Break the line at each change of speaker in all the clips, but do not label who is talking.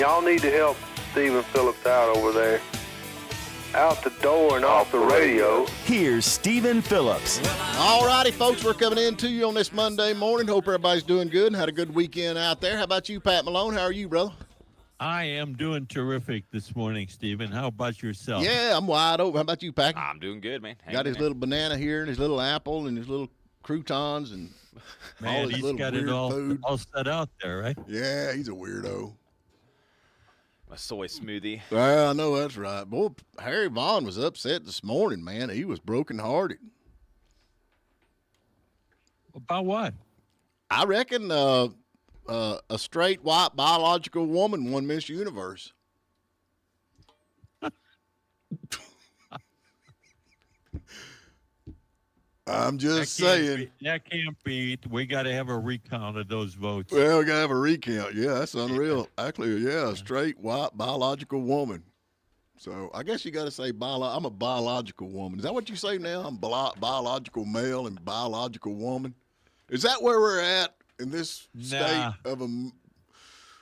Y'all need to help Steven Phillips out over there. Out the door and off the radio.
Here's Steven Phillips.
All righty, folks, we're coming in to you on this Monday morning. Hope everybody's doing good and had a good weekend out there. How about you, Pat Malone? How are you, brother?
I am doing terrific this morning, Stephen. How about yourself?
Yeah, I'm wide open. How about you, Packy?
I'm doing good, man.
Got his little banana here and his little apple and his little croutons and
Man,
all his
he's
little
got
weird
it all,
food.
all set out there, right?
Yeah, he's a weirdo.
My soy smoothie.
Well, I know that's right. Boy, Harry Vaughn was upset this morning, man. He was brokenhearted.
About what?
I reckon a straight, white, biological woman won Miss Universe. I'm just saying.
That can't be. We got to have a recount of those votes.
Well, we got to have a recount. Yeah, that's unreal. Actually, yeah, a straight, white, biological woman. So I guess you got to say I'm a biological woman. Is that what you say now? I'm biological male and biological woman. Is that where we're at in this state of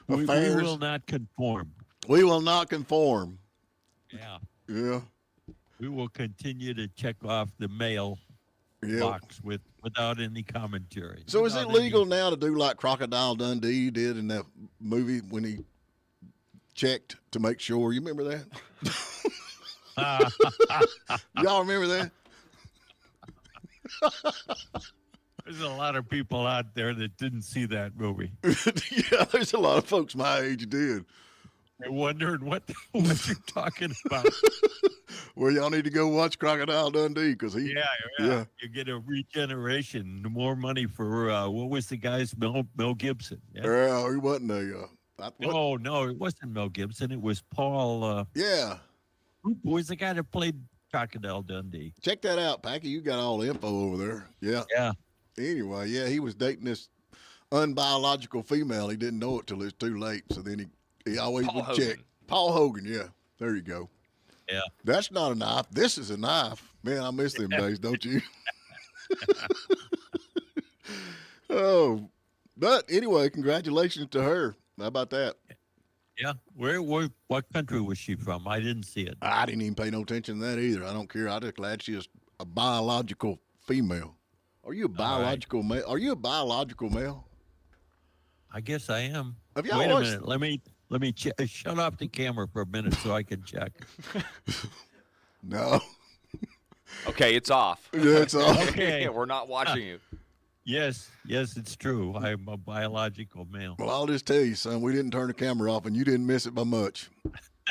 affairs?
We will not conform.
We will not conform.
Yeah.
Yeah.
We will continue to check off the male box without any commentary.
So is it legal now to do like Crocodile Dundee did in that movie when he checked to make sure? You remember that? Y'all remember that?
There's a lot of people out there that didn't see that movie.
Yeah, there's a lot of folks my age did.
They're wondering what you're talking about.
Well, y'all need to go watch Crocodile Dundee because
Yeah. You get a regeneration, more money for what was the guy's Mel Gibson?
Yeah, he wasn't
No, it wasn't Mel Gibson. It was Paul.
Yeah.
Who was the guy that played Crocodile Dundee?
Check that out, Packy. You got all the info over there. Yeah.
Yeah.
Anyway, yeah, he was dating this unbiological female. He didn't know it till it's too late. So then he always would check. Paul Hogan, yeah. There you go.
Yeah.
That's not a knife. This is a knife. Man, I miss them days, don't you? Oh, but anyway, congratulations to her. How about that?
Yeah. What country was she from? I didn't see it.
I didn't even pay no attention to that either. I don't care. I'm just glad she's a biological female. Are you a biological male? Are you a biological male?
I guess I am.
Have y'all
Wait a
watched-
minute. Let me shut off the camera for a minute so I can check.
No.
Okay, it's off.
Yeah, it's off.
Okay.
We're not watching you.
Yes, it's true. I'm a biological male.
Well, I'll just tell you, son, we didn't turn the camera off, and you didn't miss it by much.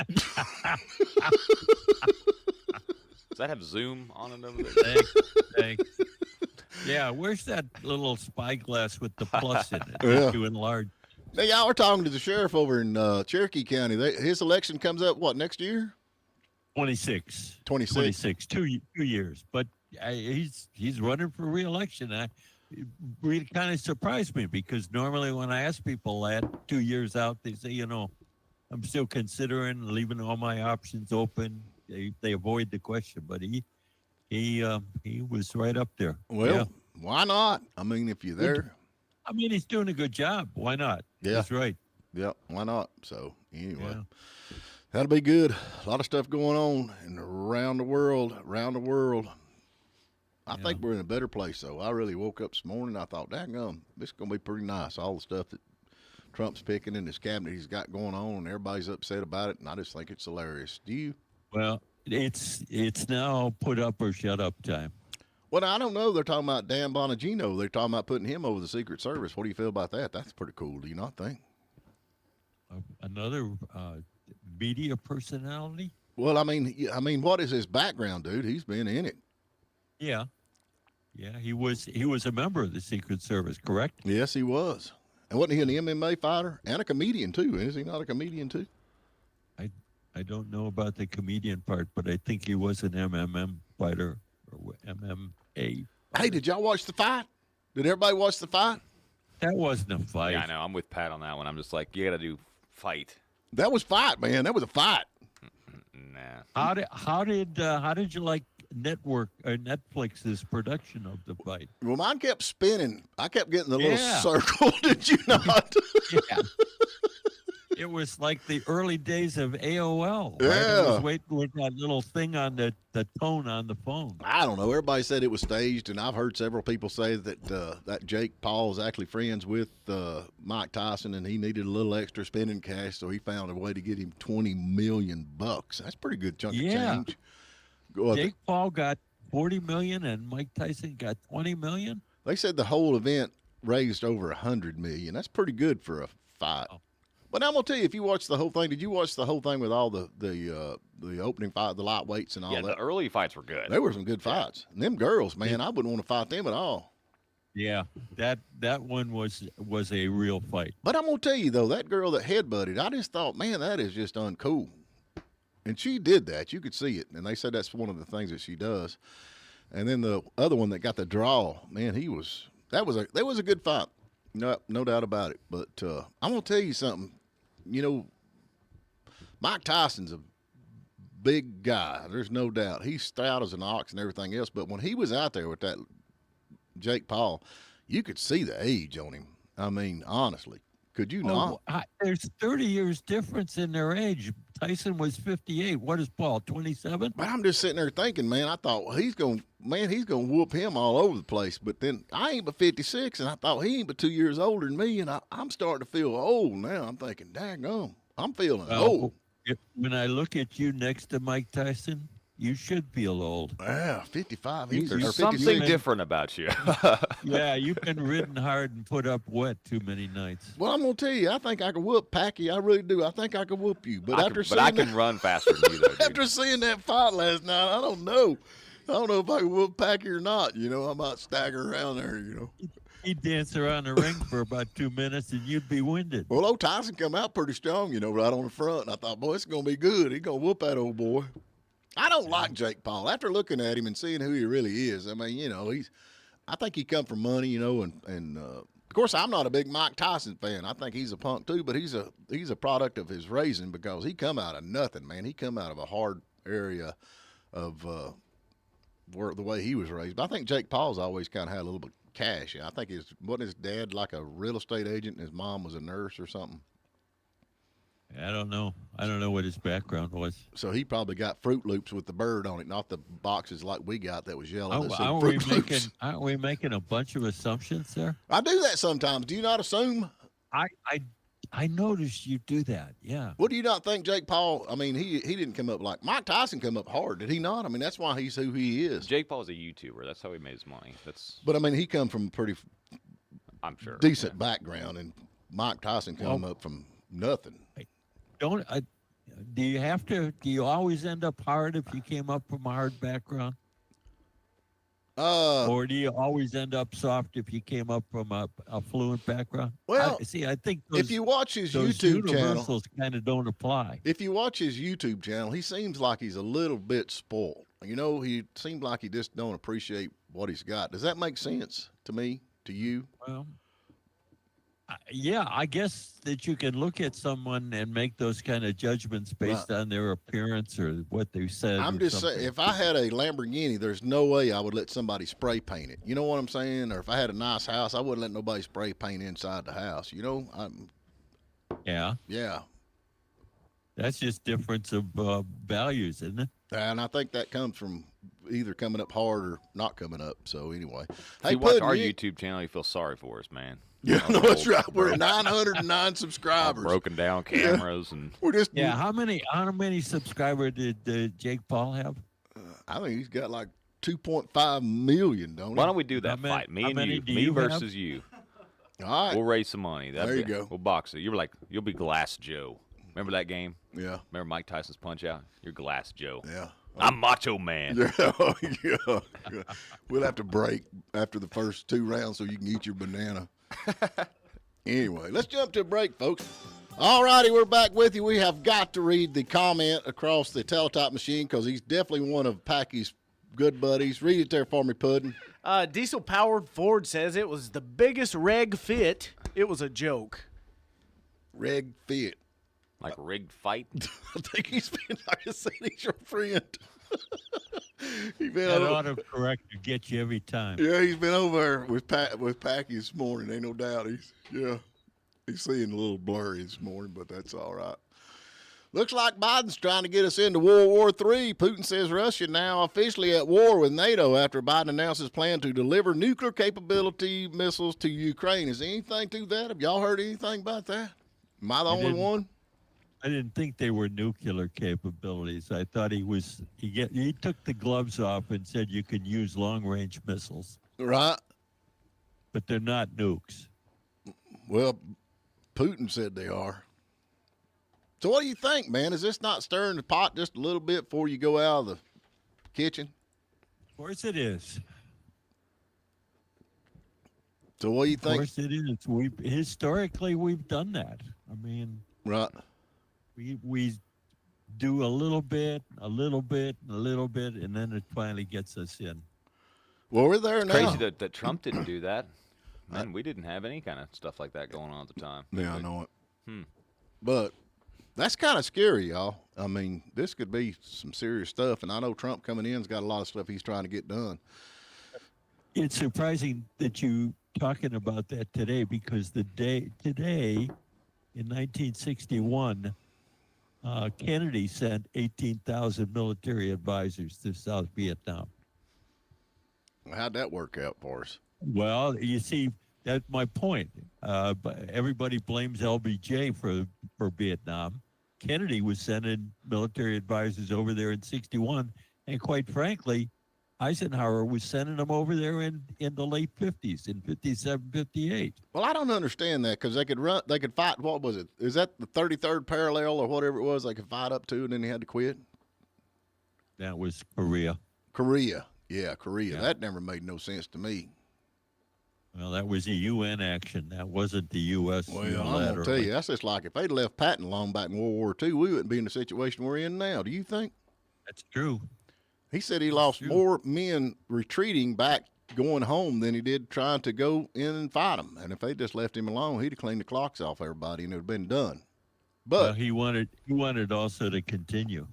Does that have Zoom on it over there?
Thanks. Yeah, where's that little spyglass with the plus in it
Yeah.
to enlarge?
Now, y'all were talking to the sheriff over in Cherokee County. His election comes up, what, next year?
26.
26.
2 years. But he's running for re-election. It really kind of surprised me because normally when I ask people that 2 years out, they say, I'm still considering leaving all my options open. They avoid the question, but he was right up there.
Well, why not? I mean, if you're there.
I mean, he's doing a good job. Why not?
Yeah.
That's right.
Yep, why not? So, anyway.
Yeah.
That'll be good. A lot of stuff going on and around the world. I think we're in a better place, though. I really woke up this morning. I thought, daggum, this is going to be pretty nice. All the stuff that Trump's picking in his cabinet he's got going on, and everybody's upset about it, and I just think it's hilarious. Do you?
Well, it's now put up or shut up time.
Well, I don't know. They're talking about Dan Bonagino. They're talking about putting him over the Secret Service. What do you feel about that? That's pretty cool. Do you not think?
Another media personality?
Well, I mean, what is his background, dude? He's been in it.
Yeah. He was a member of the Secret Service, correct?
Yes, he was. And wasn't he an MMA fighter and a comedian too? Is he not a comedian too?
I don't know about the comedian part, but I think he was an MMA fighter or MMA.
Hey, did y'all watch the fight? Did everybody watch the fight?
That wasn't a fight.
Yeah, I know. I'm with Pat on that one. I'm just like, you got to do fight.
That was fight, man. That was a fight.
Nah.
How did you like Netflix's production of the fight?
Well, mine kept spinning. I kept getting the little circle. Did you not?
Yeah. It was like the early days of AOL. Right?
Yeah.
It was waiting with that little thing on the tone on the phone.
I don't know. Everybody said it was staged, and I've heard several people say that that Jake Paul is actually friends with Mike Tyson, and he needed a little extra spending cash, so he found a way to get him $20 million. That's a pretty good chunk of change.
Jake Paul got $40 million, and Mike Tyson got $20 million.
They said the whole event raised over $100 million. That's pretty good for a fight.
Oh.
But I'm gonna tell you, if you watch the whole thing, did you watch the whole thing with all the opening fight, the lightweights and all
Yeah,
that?
the early fights were good.
There were some good fights. And them girls, man, I wouldn't want to fight them at all.
Yeah, that one was a real fight.
But I'm gonna tell you though, that girl that headbutted, I just thought, man, that is just uncool. And she did that. You could see it. And they said that's one of the things that she does. And then the other one that got the draw, man, that was a good fight. No doubt about it. But I'm gonna tell you something. You know, Mike Tyson's a big guy. There's no doubt. He's stout as an ox and everything else. But when he was out there with that Jake Paul, you could see the age on him. I mean, honestly, could you not?
There's 30 years difference in their age. Tyson was 58. What is Paul, 27?
But I'm just sitting there thinking, man, I thought, well, he's gonna whoop him all over the place. But then I ain't but 56, and I thought he ain't but 2 years older than me, and I'm starting to feel old now. I'm thinking, daggone, I'm feeling old.
When I look at you next to Mike Tyson, you should feel old.
Yeah, 55.
There's something different about you.
Yeah, you've been ridden hard and put up wet too many nights.
Well, I'm gonna tell you, I think I could whoop Packy. I really do. I think I could whoop you. But
I can run faster than you, though, dude.
after seeing that fight last night, I don't know. I don't know if I can whoop Packy or not. You know, I might stagger around there. You know,
He'd dance around the ring for about 2 minutes, and you'd be winded.
well, old Tyson come out pretty strong. You know, right on the front. And I thought, boy, it's gonna be good. He's gonna whoop that old boy. I don't like Jake Paul. After looking at him and seeing who he really is, I mean, you know, I think he come from money, you know, and of course, I'm not a big Mike Tyson fan. I think he's a punk too, but he's a product of his raising because he come out of nothing, man. He come out of a hard area of where the way he was raised. But I think Jake Paul's always kind of had a little bit of cash. I think wasn't his dad like a real estate agent and his mom was a nurse or something?
I don't know. I don't know what his background was.
So he probably got Fruit Loops with the bird on it, not the boxes like we got that was yellow. That said
Aren't we making a bunch of assumptions there?
I do that sometimes. Do you not assume?
I noticed you do that. Yeah.
What do you not think, Jake Paul? I mean, he didn't come up like Mike Tyson come up hard, did he not? I mean, that's why he's who he is.
Jake Paul's a YouTuber. That's how he made his money.
But I mean, he come from a pretty
I'm sure
decent background, and Mike Tyson come up from nothing.
Do you always end up hard if you came up from a hard background? Or do you always end up soft if you came up from a fluent background?
Well,
I think
if you watch his
those
YouTube channel,
universals kind of don't apply.
if you watch his YouTube channel, he seems like he's a little bit spoiled. You know, he seems like he just don't appreciate what he's got. Does that make sense to me, to you?
Well, yeah, I guess that you can look at someone and make those kind of judgments based on their appearance or what they said.
I'm just saying, if I had a Lamborghini, there's no way I would let somebody spray paint it. You know what I'm saying? Or if I had a nice house, I wouldn't let nobody spray paint inside the house. You know?
Yeah. That's just difference of values, isn't it?
And I think that comes from either coming up hard or not coming up. So anyway,
If you watch our YouTube channel, you feel sorry for us, man.
Yeah, no, that's right. We're at 909 subscribers.
Broken down cameras and
we're just
How many subscribers did Jake Paul have?
I think he's got like 2.5 million, don't he?
why don't we do that fight? Me and you. Me versus you.
All right.
We'll raise some money.
There you go.
We'll box it. You'll be Glass Joe. Remember that game?
Yeah.
Remember Mike Tyson's Punch Out? You're Glass Joe.
Yeah.
I'm Macho Man.
Yeah. We'll have to break after the first 2 rounds so you can eat your banana. Anyway, let's jump to a break, folks. All righty, we're back with you. We have got to read the comment across the teletype machine because he's definitely one of Packy's good buddies. Read it there for me, Puddin'.
Diesel-powered Ford says it was the biggest reg fit. It was a joke.
Reg fit.
Like rigged fight?
I think he's been, like I said, he's your friend.
That autocorrect to get you every time.
Yeah, he's been over there with Packy this morning. Ain't no doubt. He's seeing a little blurry this morning, but that's all right. Looks like Biden's trying to get us into World War III. Putin says Russia now officially at war with NATO after Biden announced his plan to deliver nuclear capability missiles to Ukraine. Is there anything to that? Have y'all heard anything about that? Am I the only one?
I didn't think they were nuclear capabilities. I thought he took the gloves off and said you can use long-range missiles.
Right.
But they're not nukes.
Well, Putin said they are. So what do you think, man? Is this not stirring the pot just a little bit before you go out of the kitchen?
Of course it is.
So what do you think?
Of course it is. Historically we've done that. I mean,
right.
We do a little bit, and then it finally gets us in.
Well, we're there now.
Crazy that Trump didn't do that. Man, we didn't have any kind of stuff like that going on at the time.
Yeah, I know it. But that's kind of scary, y'all. I mean, this could be some serious stuff, and I know Trump coming in's got a lot of stuff he's trying to get done.
It's surprising that you talking about that today, because today in 1961, Kennedy sent 18,000 military advisors to South Vietnam.
How'd that work out for us?
Well, you see, that's my point. But everybody blames LBJ for Vietnam. Kennedy was sending military advisors over there in 61, and quite frankly, Eisenhower was sending them over there in the late 50s, in 57, 58.
Well, I don't understand that, because they could fight. What was it? Is that the 33rd parallel or whatever it was? They could fight up to, and then they had to quit.
That was Korea.
Korea, yeah.
Yeah.
That never made no sense to me.
Well, that was a UN action. That wasn't the U.S.
Well, I'm gonna tell you, that's just like if they'd left Patton alone back in World War II, we wouldn't be in the situation we're in now. Do you think?
That's true.
He said he lost more men retreating back, going home, than he did trying to go in and fight them. And if they just left him alone, he'd have cleaned the clocks off everybody, and it would have been done. But
well, he wanted also to continue.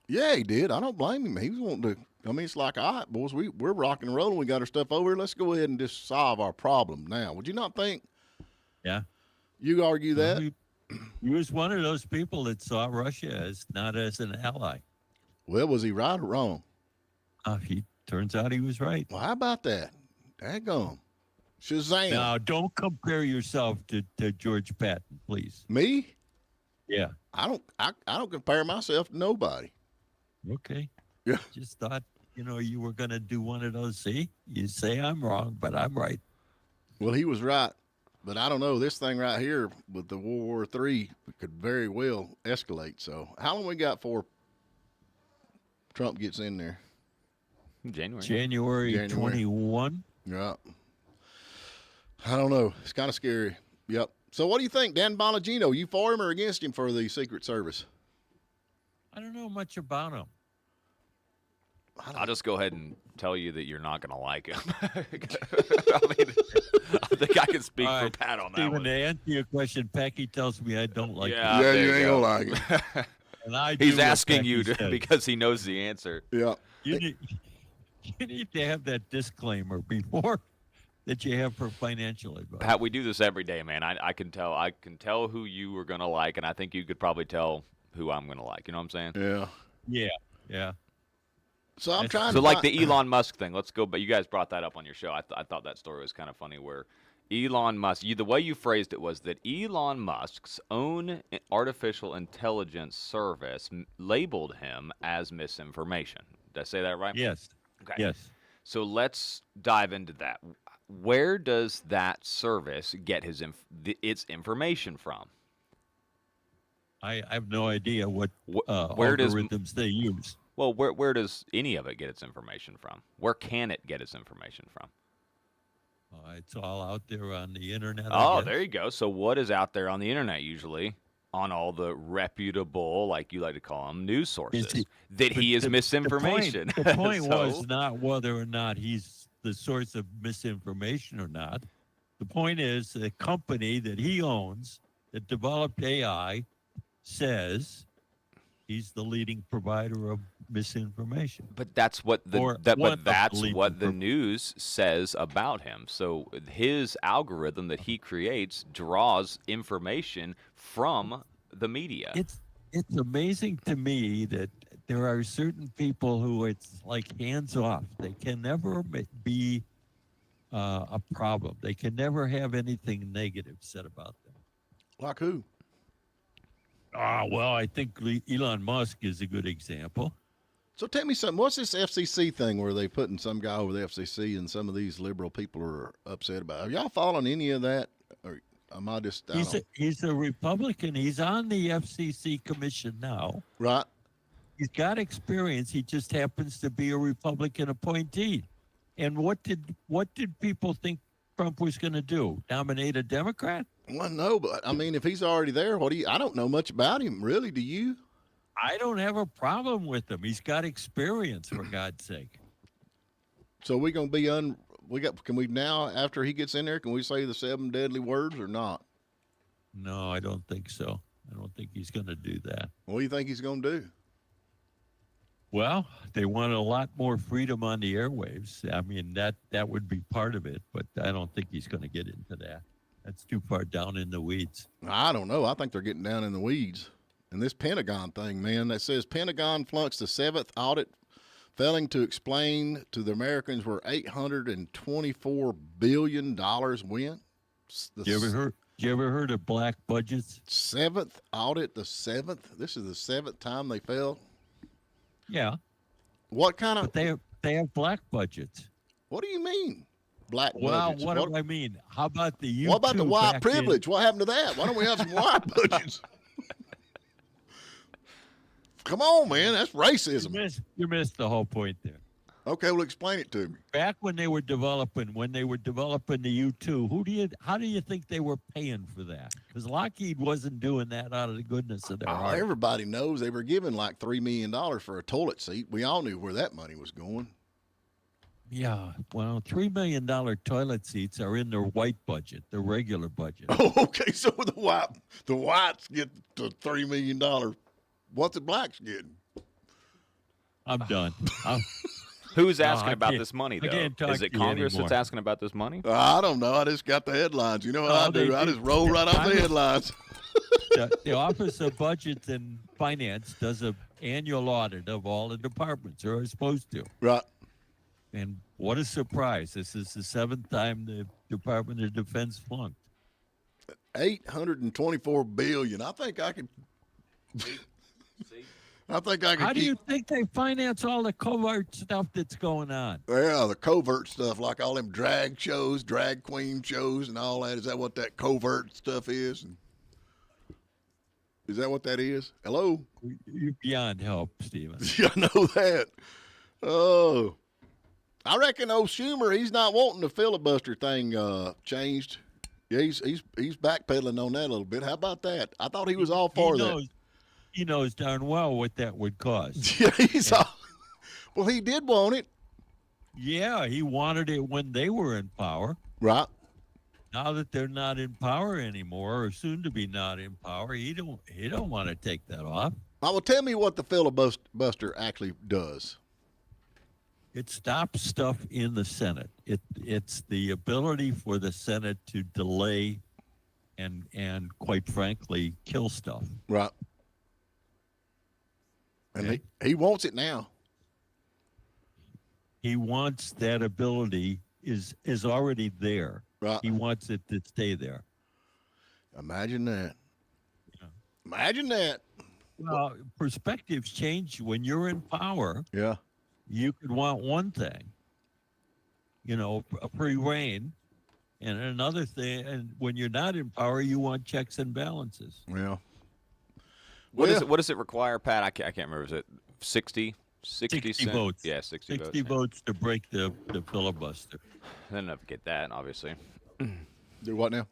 Yeah, he did. I don't blame him. He was wanting to. I mean, it's like, all right, boys, we're rocking and rolling. We got our stuff over here. Let's go ahead and just solve our problem now. Would you not think?
Yeah.
You argue that?
He was one of those people that saw Russia as not as an ally.
Well, was he right or wrong?
He turns out he was right.
Well, how about that? Daggone. Shazam.
Now, don't compare yourself to George Patton, please.
Me?
Yeah.
I don't compare myself to nobody.
Okay.
Yeah.
Just thought, you were going to do one of those. See, you say I'm wrong, but I'm right.
Well, he was right. But I don't know. This thing right here with the World War III could very well escalate. So how long we got before Trump gets in there?
January 21.
Yeah. I don't know. It's kind of scary. Yep. So what do you think, Dan Bongino? You for him or against him for the Secret Service?
I don't know much about him.
I'll just go ahead and tell you that you're not going to like him. I think I can speak for Pat on that
Steven,
one.
to answer your question, Pecky tells me I don't like him.
Yeah, you ain't gonna like it.
And
He's asking you because he knows the answer.
Yeah.
You need to have that disclaimer before that you have for financial advice.
Pat, we do this every day, man. I can tell who you are going to like, and I think you could probably tell who I'm going to like. You know what I'm saying?
Yeah.
Yeah.
So I'm trying
So
to
like the Elon Musk thing, let's go. But you guys brought that up on your show. I thought that story was kind of funny where Elon Musk, the way you phrased it was that Elon Musk's own artificial intelligence service labeled him as misinformation. Did I say that right?
Yes.
Okay.
Yes.
So let's dive into that. Where does that service get its information from?
I have no idea what
where
algorithms they use.
Well, where does any of it get its information from? Where can it get its information from?
It's all out there on the internet.
Oh, there you go. So what is out there on the internet usually? On all the reputable, like you like to call them, news sources, that he is misinformation.
The point was not whether or not he's the source of misinformation or not. The point is the company that he owns that developed AI says He's the leading provider of misinformation.
But that's what
Or one of the
that's
leading
what the news says about him. So his algorithm that he creates draws information from the media.
It's amazing to me that there are certain people who it's like hands off. They can never be a problem. They can never have anything negative said about them.
Like who?
Well, I think Elon Musk is a good example.
So tell me something. What's this FCC thing where they putting some guy over the FCC and some of these liberal people are upset about? Have y'all following any of that? Or am I just?
He's a Republican. He's on the FCC commission now.
Right.
He's got experience. He just happens to be a Republican appointee. And what did people think Trump was going to do? Nominate a Democrat?
Well, no, but I mean, if he's already there, I don't know much about him, really. Do you?
I don't have a problem with him. He's got experience, for God's sake.
So we're gonna be can we now, after he gets in there, can we say the 7 deadly words or not?
No, I don't think so. I don't think he's going to do that.
What do you think he's gonna do?
Well, they want a lot more freedom on the airwaves. I mean, that would be part of it, but I don't think he's going to get into that. That's too far down in the weeds.
I don't know. I think they're getting down in the weeds. And this Pentagon thing, man, that says Pentagon flunks the 7th audit, failing to explain to the Americans where $824 billion went.
You ever heard of black budgets?
7th audit, the 7th. This is the 7th time they failed.
Yeah.
What kind of?
But they have black budgets.
What do you mean, black
Well,
budgets?
what do I mean? How about the YouTube?
What about the white
back
privilege? What happened to that? Why don't we have some white budgets? Come on, man. That's racism.
You missed the whole point there.
Okay, well, explain it to me.
Back when they were developing the U2, how do you think they were paying for that? Because Lockheed wasn't doing that out of the goodness of their heart.
Everybody knows they were giving like $3 million for a toilet seat. We all knew where that money was going.
Yeah, well, $3 million toilet seats are in their white budget, the regular budget.
Oh, okay. So the whites get the $3 million. What's the blacks getting?
I'm done.
Who's asking
I
about
can't-
this money,
I
though?
can't talk
Is it
to you
Congress
anymore.
that's asking about this money?
I don't know. I just got the headlines. You know what
Oh,
I do?
they
I
do.
just roll right off the headlines.
The Office of Budget and Finance does an annual audit of all the departments, or is supposed to.
Right.
And what a surprise. This is the 7th time the Department of Defense flunked.
$824 billion. I think I could. I think I could.
How do you think they finance all the covert stuff that's going on?
Yeah, the covert stuff, like all them drag shows, drag queen shows, and all that. Is that what that covert stuff is? Is that what that is? Hello?
You're beyond help, Steven.
Yeah, I know that. Oh, I reckon old Schumer, he's not wanting the filibuster thing changed. Yeah, he's backpedaling on that a little bit. How about that? I thought he was all for that.
He knows darn well what that would cost.
Yeah, well, he did want it.
Yeah, he wanted it when they were in power.
Right.
Now that they're not in power anymore, or soon to be not in power, he don't want to take that off.
Well, tell me what the filibuster actually does.
It stops stuff in the Senate. It's the ability for the Senate to delay and quite frankly kill stuff.
Right. And
Okay.
he wants it now.
He wants that ability is already there.
Right.
He wants it to stay there.
Imagine that.
Yeah.
Imagine that.
Well, perspectives change when you're in power.
Yeah.
You could want one thing, a free reign, and another thing. And when you're not in power, you want checks and balances.
Yeah.
What does it require, Pat? I can't remember. Is it 60
votes.
Yeah, 60 votes.
60 votes to break the filibuster.
They'll never get that, obviously.
Do what now?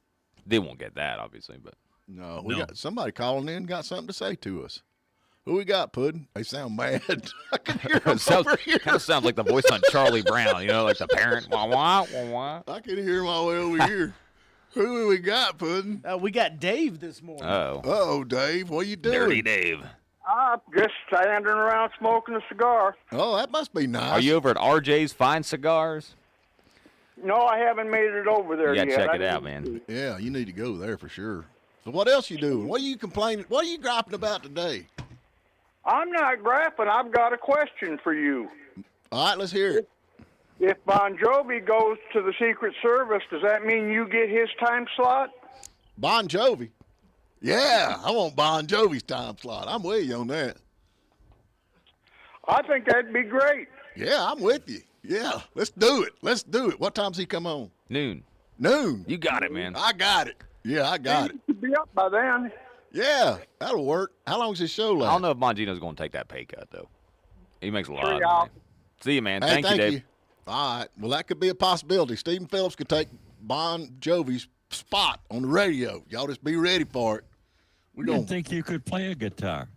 They won't get that, obviously, but
No, we
No.
got somebody calling in, got something to say to us. Who we got, Puddin'? They sound mad. I can hear them over here.
kind of sounds like the voice on Charlie Brown, like the parent. Wah, wah, wah, wah.
I can hear my way over here. Who we got, Puddin'?
We got Dave this morning.
Oh,
Uh-oh, Dave. What you doing?
Dirty Dave.
just standing around smoking a cigar.
Oh, that must be nice.
Are you over at RJ's Fine Cigars?
No, I haven't made it over there
You
yet.
gotta check
I
it out,
need
man.
to.
Yeah, you need to go there for sure. So what else you doing? What are you complaining? What are you griping about today?
I'm not griping. I've got a question for you.
All right, let's hear it.
If Bon Jovi goes to the Secret Service, does that mean you get his time slot?
Bon Jovi. Yeah, I want Bon Jovi's time slot. I'm with you on that.
I think that'd be great.
Yeah, I'm with you. Yeah, let's do it. Let's do it. What time's he come on?
Noon.
Noon.
You got it, man.
I got it. Yeah, I got it.
You should be up by then.
Yeah, that'll work. How long's his show last?
I don't know if Mongino's going to take that pay cut, though. He makes a lot
Sure,
of
y'all.
money. See you, man.
Hey,
Thank you, Dave.
All right. Well, that could be a possibility. Steven Phillips could take Bon Jovi's spot on the radio. Y'all just be ready for it. We're
I
going.
didn't think you could play a guitar.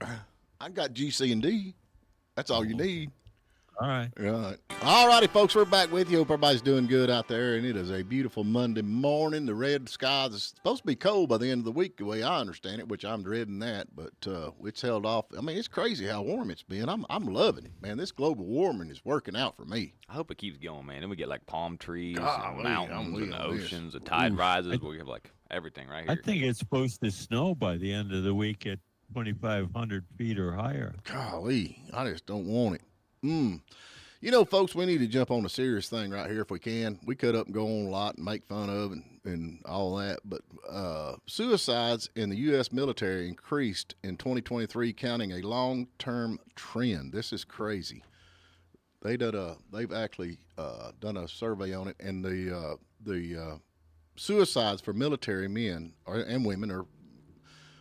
I got G, C, and D. That's all you need.
All right.
All righty, folks. We're back with you. Hope everybody's doing good out there. And it is a beautiful Monday morning. The red skies is supposed to be cold by the end of the week, the way I understand it, which I'm dreading that. But it's held off. I mean, it's crazy how warm it's been. I'm loving it, man. This global warming is working out for me.
I hope it keeps going, man. Then we get like palm trees
Golly,
and mountains
I'm
and
with this.
oceans. The tide rises. We have like everything right
I
here.
think it's supposed to snow by the end of the week at 2,500 feet or higher.
Golly, I just don't want it. You know, folks, we need to jump on a serious thing right here if we can. We cut up and go on a lot and make fun of and all that. But suicides in the U.S. military increased in 2023, counting a long-term trend. This is crazy. They've actually done a survey on it, and the suicides for military men and women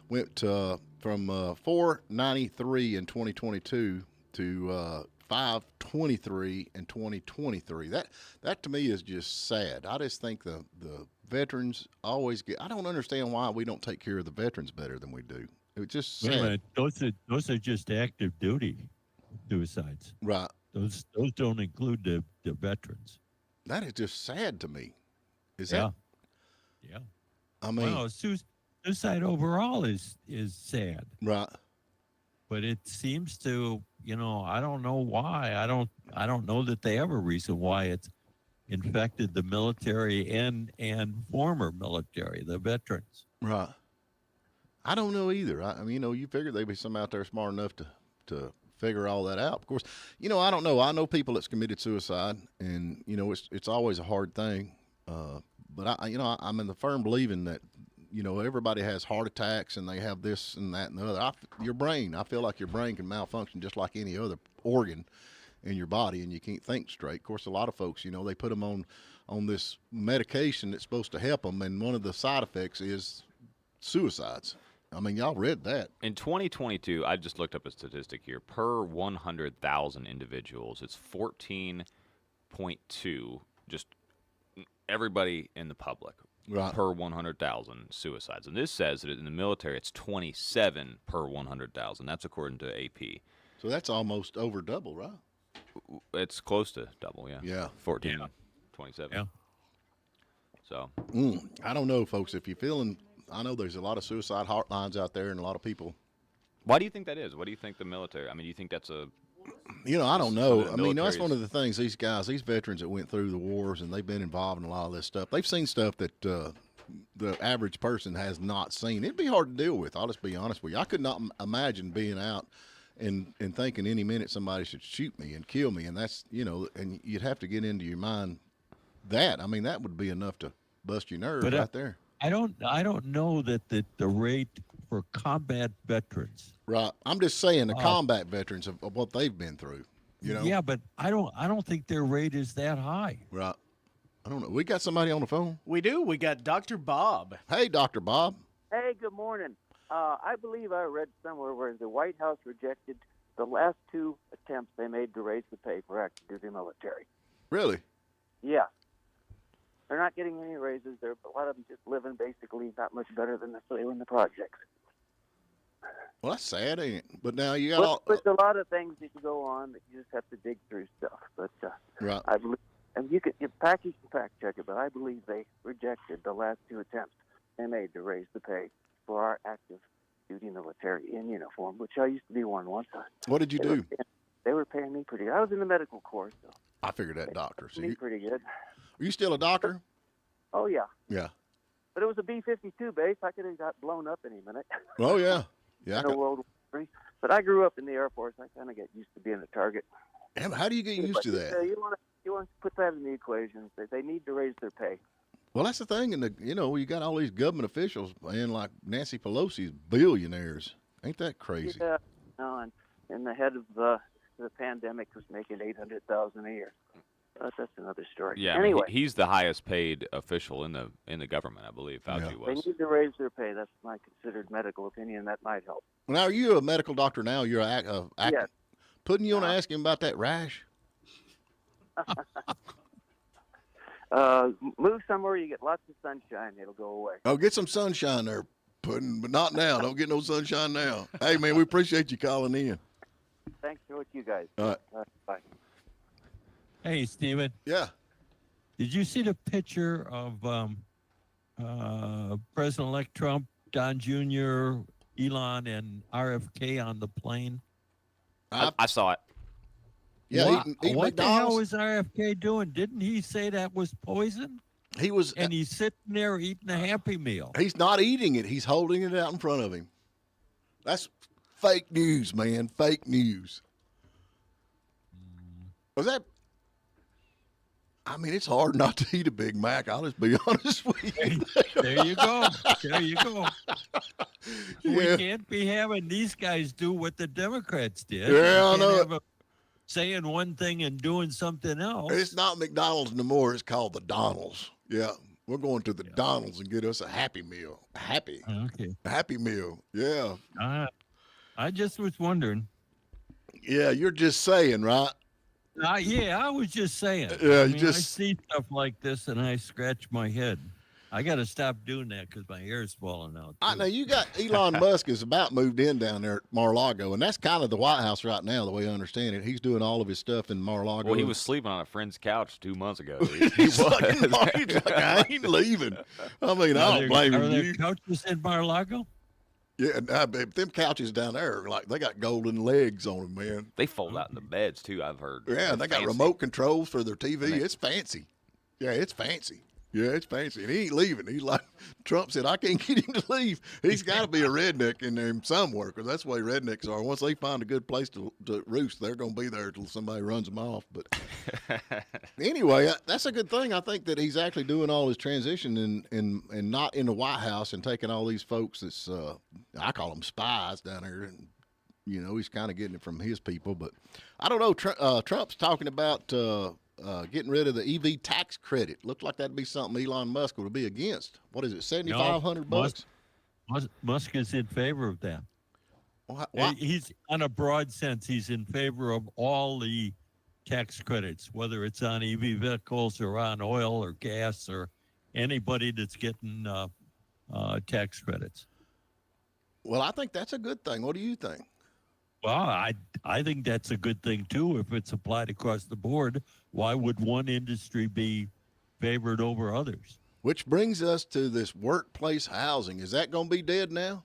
went from 493 in 2022 to 523 in 2023. That to me is just sad. I just think the veterans always get. I don't understand why we don't take care of the veterans better than we do. It's just
Wait a
sad.
minute. Those are just active duty suicides.
Right.
Those don't include the veterans.
That is just sad to me. Is
Yeah.
that?
Yeah.
I mean,
Well, suicide overall is sad,
right.
but it seems to, I don't know why. I don't know that they have a reason why it's infected the military and former military, the veterans.
Right. I don't know either. I mean, you figure there'd be some out there smart enough to figure all that out. Of course, I don't know. I know people that's committed suicide, and it's always a hard thing. But I'm in the firm believing that everybody has heart attacks and they have this and that and the other. I feel like your brain can malfunction just like any other organ in your body, and you can't think straight. Of course, a lot of folks, they put them on this medication that's supposed to help them, and one of the side effects is suicides. I mean, y'all read that.
In 2022, I just looked up a statistic here. Per 100,000 individuals, it's 14.2, just everybody in the public.
Right.
Per 100,000 suicides. And this says that in the military, it's 27 per 100,000. That's according to AP.
So that's almost over double, right?
It's close to double, yeah.
Yeah.
14,
Yeah.
27.
Yeah.
So,
I don't know, folks. If you're feeling, I know there's a lot of suicide hotlines out there and a lot of people.
why do you think that is? What do you think the military? I mean, you think that's a
I don't know.
The
I mean, that's
military's-
one of the things these veterans that went through the wars and they've been involved in a lot of this stuff. They've seen stuff that the average person has not seen. It'd be hard to deal with. I'll just be honest with you. I could not imagine being out and thinking any minute somebody should shoot me and kill me. And that's, and you'd have to get into your mind that. I mean, that would be enough to bust your nerves
But,
right there.
I don't know that the rate for combat veterans.
Right. I'm just saying the combat veterans of what they've been through,
Yeah, but I don't think their rate is that high.
Right. I don't know. We got somebody on the phone.
We do. We got Dr. Bob.
Hey, Dr. Bob.
Hey, good morning. I believe I read somewhere where the White House rejected the last two attempts they made to raise the pay for active duty military.
Really?
Yeah. They're not getting any raises. A lot of them just living basically not much better than they were in the projects.
Well, that's sad, ain't it? But now you got all.
There's a lot of things that you go on that you just have to dig through stuff. But
Right.
I believe, and you can fact check it, but I believe they rejected the last two attempts they made to raise the pay for our active duty military in uniform, which I used to be one once.
What did you do?
They were paying me pretty good. I was in the medical corps, so
I figured that doctor. So
me pretty good.
are you still a doctor?
Oh, yeah.
Yeah.
But it was a B-52 base. I could have got blown up any minute.
Oh, yeah. Yeah.
in a World War III. But I grew up in the Air Force. I kind of get used to being a target.
How do you get used to that?
You want to put that in the equation. They need to raise their pay.
Well, that's the thing. You got all these government officials, man, like Nancy Pelosi's billionaires. Ain't that crazy?
Yeah. No, and the head of the pandemic was making $800,000 a year. But that's another story.
Yeah,
anyway,
he's the highest paid official in the government, I believe. Fauci was.
They need to raise their pay. That's my considered medical opinion. That might help.
Now, are you a medical doctor now? You're
Yes.
Putting you on to ask him about that rash?
Move somewhere you get lots of sunshine. It'll go away.
Oh, get some sunshine there, Puddin', but not now. Don't get no sunshine now. Hey, man, we appreciate you calling in.
Thanks for what you guys.
All right.
Bye.
Hey, Steven,
Yeah.
did you see the picture of President-elect Trump, Don Jr., Elon, and RFK on the plane?
I saw it.
Yeah, eating
what the hell
McDonald's.
was RFK doing? Didn't he say that was poison?
He was,
And he's sitting there eating a Happy Meal.
he's not eating it. He's holding it out in front of him. That's fake news, man. Fake news. Was that? I mean, it's hard not to eat a Big Mac. I'll just be honest with you.
There you go. There you go. We
Yeah.
can't be having these guys do what the Democrats did.
Yeah, I
We can't
know
have 'em saying one thing and doing something else.
It's not McDonald's no more. It's called the Donald's. Yeah. We're going to the Donald's and get us a Happy Meal.
Okay.
Happy Meal. Yeah.
I just was wondering.
Yeah, you're just saying, right?
Yeah, I was just saying.
Yeah,
I
you
mean, I
just-
see stuff like this and I scratch my head. I got to stop doing that because my hair's falling out.
I
too.
know you got Elon Musk is about moved in down there at Mar-a-Lago, and that's kind of the White House right now, the way I understand it. He's doing all of his stuff in Mar-a-Lago.
Well, he was sleeping on a friend's couch 2 months ago.
He's like, I ain't leaving. I mean, I don't blame
Are there
you.
couches in Mar-a-Lago?
Yeah, them couches down there, like they got golden legs on them, man.
They fold out in the beds too. I've heard.
Yeah,
They're
they got
fancy.
remote controls for their TV. It's fancy. Yeah, it's fancy. Yeah, it's fancy. And he ain't leaving. He's like, Trump said, I can't get him to leave. He's got to be a redneck in there somewhere because that's the way rednecks are. Once they find a good place to roost, they're going to be there until somebody runs them off. But anyway, that's a good thing. I think that he's actually doing all his transition and not in the White House and taking all these folks that's, I call them spies down there. And, he's kind of getting it from his people. But I don't know. Trump's talking about getting rid of the EV tax credit. Looks like that'd be something Elon Musk would be against. What is it, $7,500?
Musk is in favor of that.
Why?
He's, on a broad sense, he's in favor of all the tax credits, whether it's on EV vehicles or on oil or gas or anybody that's getting tax credits.
Well, I think that's a good thing. What do you think?
Well, I think that's a good thing, too, if it's applied across the board. Why would one industry be favored over others?
Which brings us to this workplace housing. Is that going to be dead now?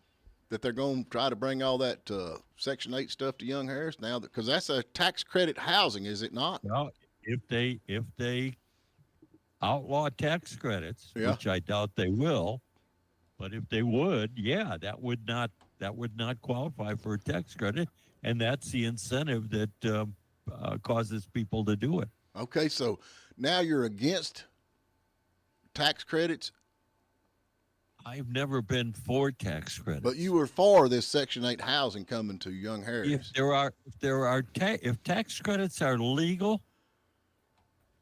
That they're going to try to bring all that Section 8 stuff to Young Harris now? Because that's a tax credit housing, is it not?
Well, if they outlaw tax credits,
Yeah.
which I doubt they will, but if they would, yeah, that would not qualify for a tax credit, and that's the incentive that causes people to do it.
Okay, so now you're against tax credits,
I've never been for tax credits.
but you were for this Section 8 housing coming to Young Harris.
If tax credits are legal,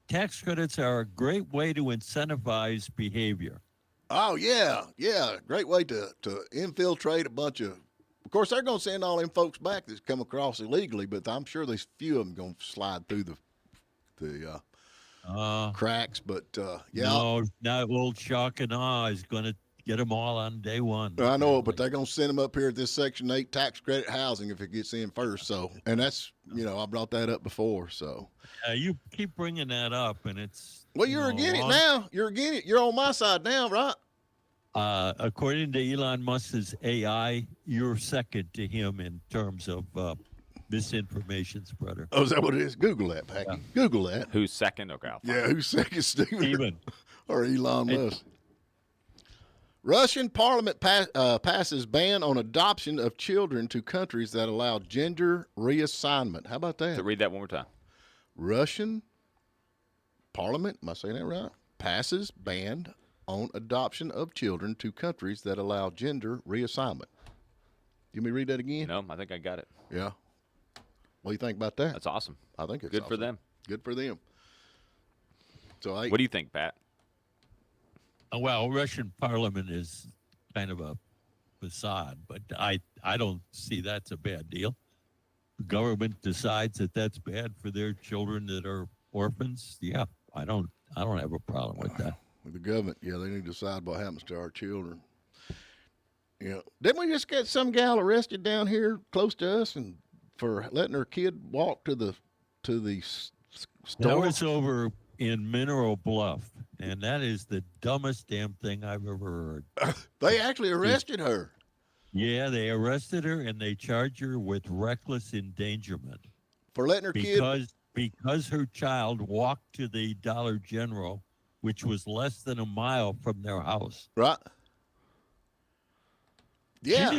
tax credits are a great way to incentivize behavior.
Oh, yeah. Great way to infiltrate a bunch of course, they're going to send all them folks back that's come across illegally, but I'm sure there's few of them going to slide through the cracks. But, yeah.
No, not old shock and awe is going to get them all on day one.
I know, but they're going to send them up here at this Section 8 tax credit housing if it gets in first. So, and that's, I brought that up before. So,
you keep bringing that up, and it's.
Well, you're against it now. You're against it. You're on my side now, right?
According to Elon Musk's AI, you're second to him in terms of misinformation spreader.
Oh, is that what it is? Google that, Packy.
Yeah.
Google that.
Who's second? Okay, I'll find
Yeah, who's second, Steven?
Steven.
Or Elon Musk? Russian parliament passes ban on adoption of children to countries that allow gender reassignment. How about that?
So read that one more time.
Russian parliament, am I saying that right? Passes ban on adoption of children to countries that allow gender reassignment. You want me to read that again?
No, I think I got it.
Yeah. What do you think about that?
That's awesome.
I think it's
Good for
awesome.
them.
Good for them. So
What do you think, Pat?
Well, Russian parliament is kind of a facade, but I don't see that's a bad deal. The government decides that that's bad for their children that are orphans. Yeah, I don't have a problem with that.
with the government, yeah, they need to decide what happens to our children. Yeah, didn't we just get some gal arrested down here close to us and for letting her kid walk to the store?
That was over in Mineral Bluff, and that is the dumbest damn thing I've ever heard.
They actually arrested her.
Yeah, they arrested her and they charged her with reckless endangerment
For letting her kid.
because her child walked to the Dollar General, which was less than a mile from their house.
Right. Yeah.
She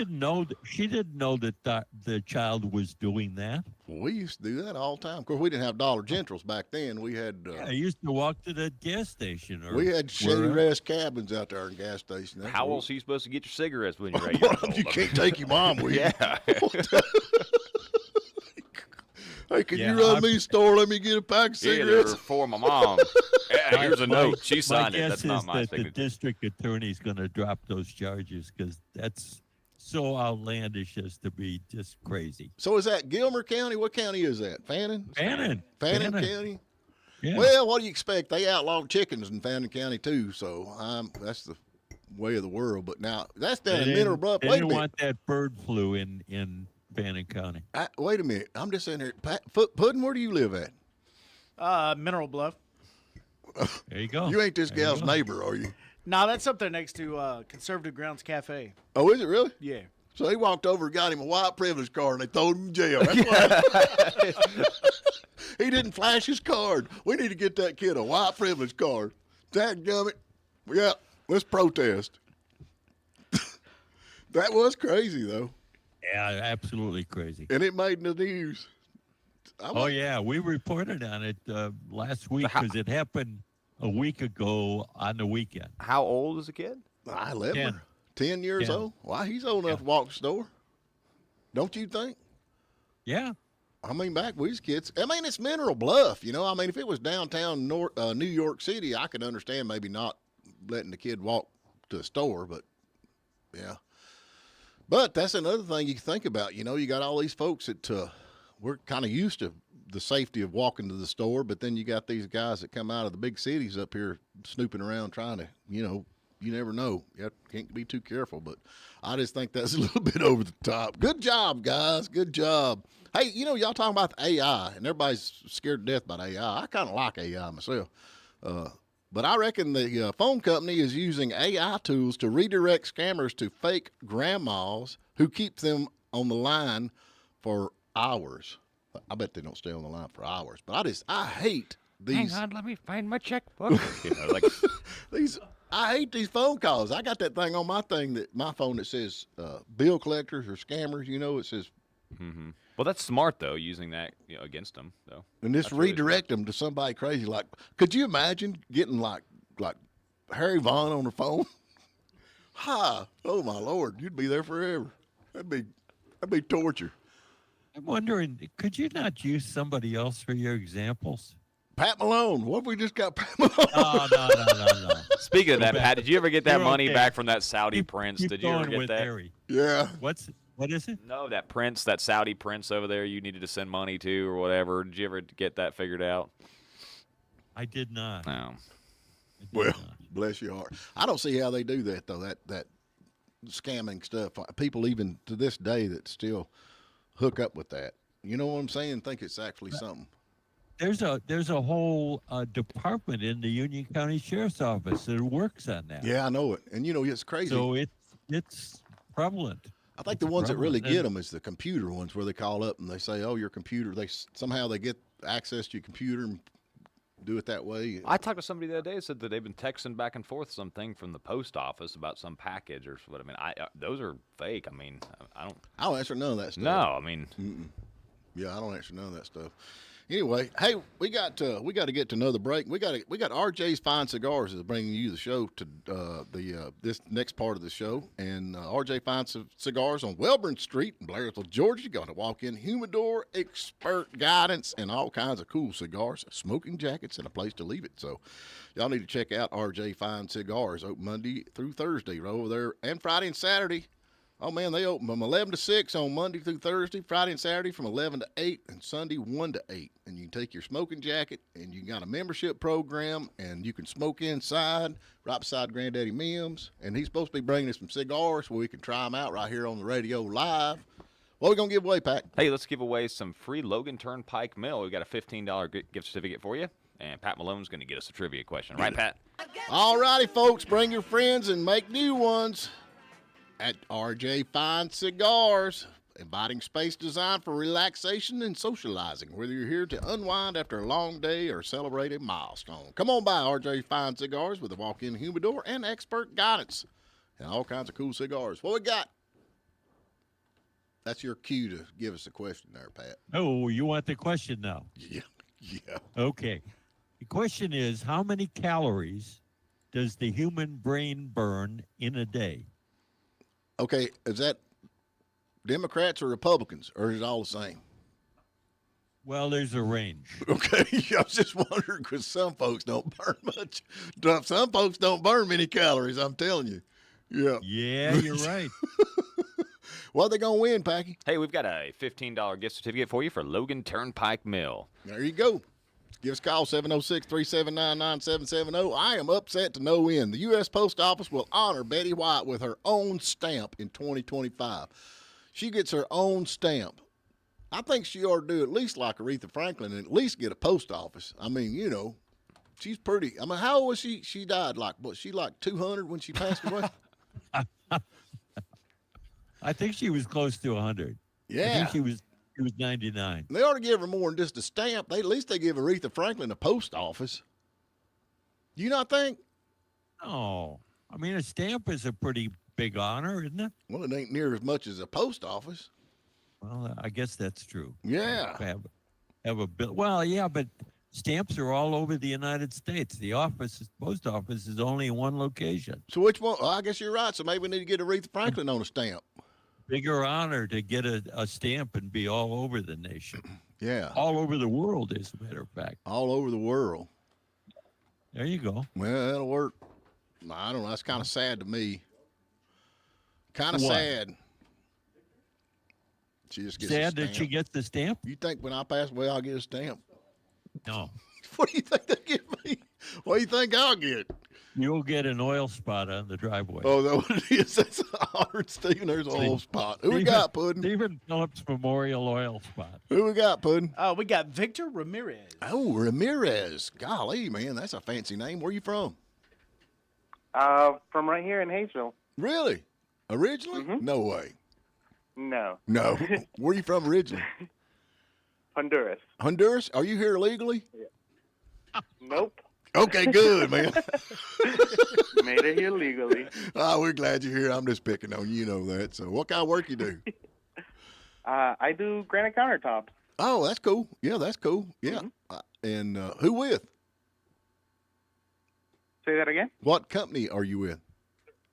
didn't know that the child was doing that.
We used to do that all the time. Of course, we didn't have Dollar Generals back then. We had
I used to walk to the gas station. Or
we had shady
wherever.
rest cabins out there in gas stations. That's
How
what
else are you supposed to get your cigarettes when you're 8
Well,
years old?
you can't take your mom with you.
Yeah.
Hey, can
Yeah,
you run me to the store? Let me get a pack of
Yeah, they
cigarettes.
were for my mom. Yeah, here's a note. She signed
my
it.
guess
That's not
is
my
that the
signature.
district attorney's going to drop those charges because that's so outlandish as to be just crazy.
So is that Gilmer County? What county is that? Fannin?
Fannin
County?
Yeah.
Well, what do you expect? They outlawed chickens in Fannin County too, so that's the way of the world. But now that's down in Mineral Bluff.
They
Wait a
didn't
minute.
want that bird flu in Fannin County.
Wait a minute. I'm just saying here. Puddin', where do you live at?
Mineral Bluff.
There you go.
You ain't this
There you
gal's
go.
neighbor, are you?
No, that's up there next to Conservative Grounds Cafe.
Oh, is it really?
Yeah.
So he walked over and got him a white privilege card, and they threw him in jail. That's why. He didn't flash his card. We need to get that kid a white privilege card. Dadgummit. Yeah, let's protest. That was crazy, though.
Yeah, absolutely crazy.
And it made the news.
Oh, yeah. We reported on it last week because it happened a week ago on the weekend.
How old is the kid?
11. 10 years
10.
old? Why, he's old enough to walk the store. Don't you think?
Yeah.
I mean, back when we was kids. I mean, it's Mineral Bluff, you know. I mean, if it was downtown New York City, I could understand maybe not letting the kid walk to a store, but yeah. But that's another thing you think about. You know, you got all these folks that we're kind of used to the safety of walking to the store, but then you got these guys that come out of the big cities up here snooping around trying to, you know, you never know. You can't be too careful, but I just think that's a little bit over the top. Good job, guys. Good job. Hey, you know, y'all talking about the AI, and everybody's scared to death about AI. I kind of like AI myself. But I reckon the phone company is using AI tools to redirect scammers to fake grandmas who keep them on the line for hours. I bet they don't stay on the line for hours. But I hate these.
Hang on, let me find my checkbook. Like
I hate these phone calls. I got that thing on my phone that says bill collectors or scammers. You know, it says.
Mm-hmm. Well, that's smart though, using that against them though.
And just redirect them to somebody crazy. Like, could you imagine getting like Harry Vaughn on the phone? Hi, oh my Lord, you'd be there forever. That'd be torture.
I'm wondering, could you not use somebody else for your examples?
Pat Malone. What if we just got Pat Malone?
No.
Speaking of that, Pat, did you ever get that
You're
money
okay.
back from that Saudi prince?
Keep
Did you ever
going
get
with
that?
Harry.
Yeah.
What is it?
No, that prince, that Saudi prince over there you needed to send money to or whatever. Did you ever get that figured out?
I did not.
No.
I did
Well,
not.
bless your heart. I don't see how they do that though. That scamming stuff. People even to this day that still hook up with that. You know what I'm saying? Think it's actually something.
there's a whole department in the Union County Sheriff's Office that works on that.
Yeah, I know it. And, it's crazy.
So it's prevalent.
I think the ones that really get them is the computer ones where they call up and they say, oh, your computer. Somehow they get access to your computer and do it that way.
I talked to somebody the other day that said that they've been texting back and forth something from the post office about some package or what. I mean, those are fake. I mean, I
don't answer none of that stuff.
No, I mean,
yeah, I don't answer none of that stuff. Anyway, hey, we got to get to another break. We got RJ's Fine Cigars is bringing you the show to this next part of the show, and RJ Fine Cigars on Welborn Street in Blairsville, Georgia. You got to walk in humidor, expert guidance, and all kinds of cool cigars, smoking jackets, and a place to leave it. So, y'all need to check out RJ Fine Cigars. Open Monday through Thursday, right over there, and Friday and Saturday. Oh, man, they open from 11 to 6 on Monday through Thursday, Friday and Saturday from 11 to 8, and Sunday 1 to 8. And you can take your smoking jacket, and you got a membership program, and you can smoke inside, right beside Granddaddy Mims. And he's supposed to be bringing us some cigars where we can try them out right here on the radio live. What are we going to give away, Pat?
hey, let's give away some free Logan Turnpike Mill. We've got a $15 gift certificate for you, and Pat Malone's going to get us a trivia question. Right, Pat?
All righty, folks, bring your friends and make new ones. At RJ Fine Cigars, inviting space designed for relaxation and socializing, whether you're here to unwind after a long day or celebrate a milestone. Come on by RJ Fine Cigars with a walk-in humidor and expert guidance and all kinds of cool cigars. What we got? That's your cue to give us a question there, Pat.
Oh, you want the question now?
Yeah.
Okay. The question is, how many calories does the human brain burn in a day?
Okay, is that Democrats or Republicans, or is it all the same?
Well, there's a range.
Okay, I was just wondering because some folks don't burn much. Some folks don't burn many calories, I'm telling you. Yeah.
Yeah, you're right.
What are they going to win, Packy?
Hey, we've got a $15 gift certificate for you for Logan Turnpike Mill.
There you go. Give us a call, 706-379-9770. I am upset to no end. The U.S. Post Office will honor Betty White with her own stamp in 2025. She gets her own stamp. I think she ought to do at least like Aretha Franklin and at least get a post office. I mean, she's pretty. I mean, how old was she? She died like 200 when she passed away?
I think she was close to 100.
Yeah.
I think she was 99.
They ought to give her more than just a stamp. At least they give Aretha Franklin a post office. Do you not think?
Oh, I mean, a stamp is a pretty big honor, isn't it?
Well, it ain't near as much as a post office.
Well, I guess that's true.
Yeah.
Have a bill. Well, yeah, but stamps are all over the United States. The post office is only in one location.
So which one? Well, I guess you're right. So maybe we need to get Aretha Franklin on a stamp.
Bigger honor to get a stamp and be all over the nation.
Yeah.
All over the world, as a matter of fact.
All over the world.
There you go.
Well, that'll work. I don't know. That's kind of sad to me. Kind of sad. She just gets
sad
a stamp.
that she gets the stamp?
You think when I pass away, I'll get a stamp?
No.
What do you think they give me? What do you think I'll get?
You'll get an oil spot on the driveway.
Oh, that what it is? That's hard, Stephen. There's an oil spot. Who we got, Puddin'?
Steven Phillips Memorial Oil Spot.
Who we got, Puddin'?
We got Victor Ramirez.
Oh, Ramirez. Golly, man, that's a fancy name. Where you from?
From right here in Hayesville.
Really? Originally?
Mm-hmm.
No way.
No.
No. Where are you from originally?
Honduras.
Honduras? Are you here legally?
Nope.
Okay, good, man.
Made it here legally.
Oh, we're glad you're here. I'm just picking on you, know that. So what kind of work you do?
I do granite countertops.
Oh, that's cool. Yeah, that's cool. Yeah.
Mm-hmm.
And who with?
Say that again?
What company are you with?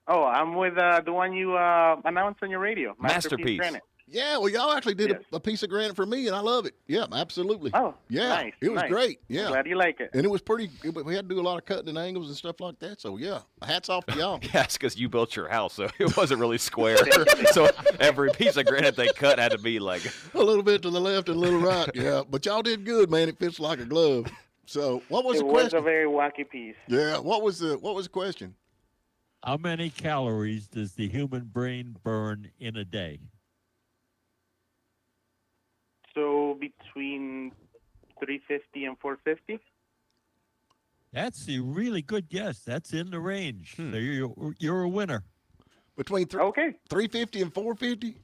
Oh, I'm with the one you announced on your radio.
Masterpiece.
Granite.
Yeah, well, y'all actually did
Yes.
a piece of granite for me, and I love it. Yeah, absolutely.
Oh,
yeah,
nice,
it was
nice.
great. Yeah,
Glad you like it.
and it was pretty. We had to do a lot of cutting and angles and stuff like that. So yeah, hats off to y'all.
Yeah, it's because you built your house, so it wasn't really square. So every piece of granite they cut had to be like
A little bit to the left and a little right. Yeah, but y'all did good, man. It fits like a glove. So what was
It
the
was
question?
a very wacky piece.
Yeah, what was the question?
How many calories does the human brain burn in a day?
So between 350 and 450.
That's a really good guess. That's in the range. So you're a winner.
Between
Okay.
350 and 450.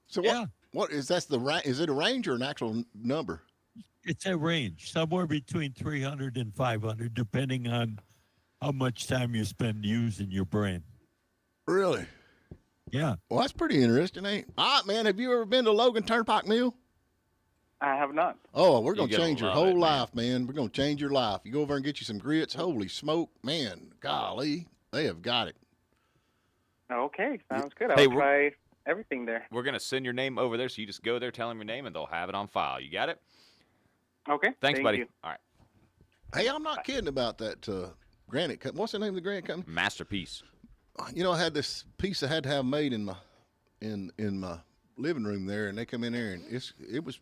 So
Yeah.
what is that's the is it a range or an actual number?
It's a range, somewhere between 300 and 500, depending on how much time you spend using your brain.
Really?
Yeah.
Well, that's pretty interesting, ain't it? All right, man. Have you ever been to Logan Turnpike Mill?
I have not.
Oh, we're going to
You're gonna
change your
love
whole
it, man.
life, man. We're going to change your life. You go over and get you some grits. Holy smoke, man. Golly, they have got it.
Okay, sounds good.
Hey,
I'll try everything there.
We're going to send your name over there, so you just go there, tell them your name, and they'll have it on file. You got it?
Okay.
Thanks,
thank
buddy.
You.
All right.
Hey, I'm not kidding about that granite company. What's the name of the granite company?
Masterpiece.
You know, I had this piece I had to have made in my living room there, and they come in there, and it was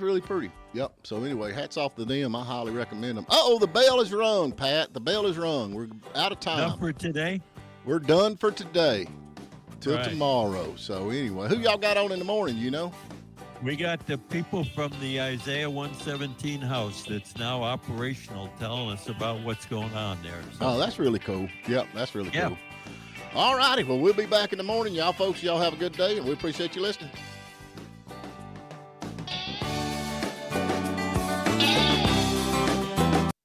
really pretty. Yep. So anyway, hats off to them. I highly recommend them. Uh-oh, the bell is rung, Pat. The bell is rung. We're out of time.
Enough for today?
We're done for today till
Right.
tomorrow. So anyway, who y'all got on in the morning, you know?
We got the people from the Isaiah 117 house that's now operational telling us about what's going on there. So,
Oh, that's really cool. Yep, that's really
Yeah.
cool. All righty. Well, we'll be back in the morning. Y'all folks, y'all have a good day, and we appreciate you listening.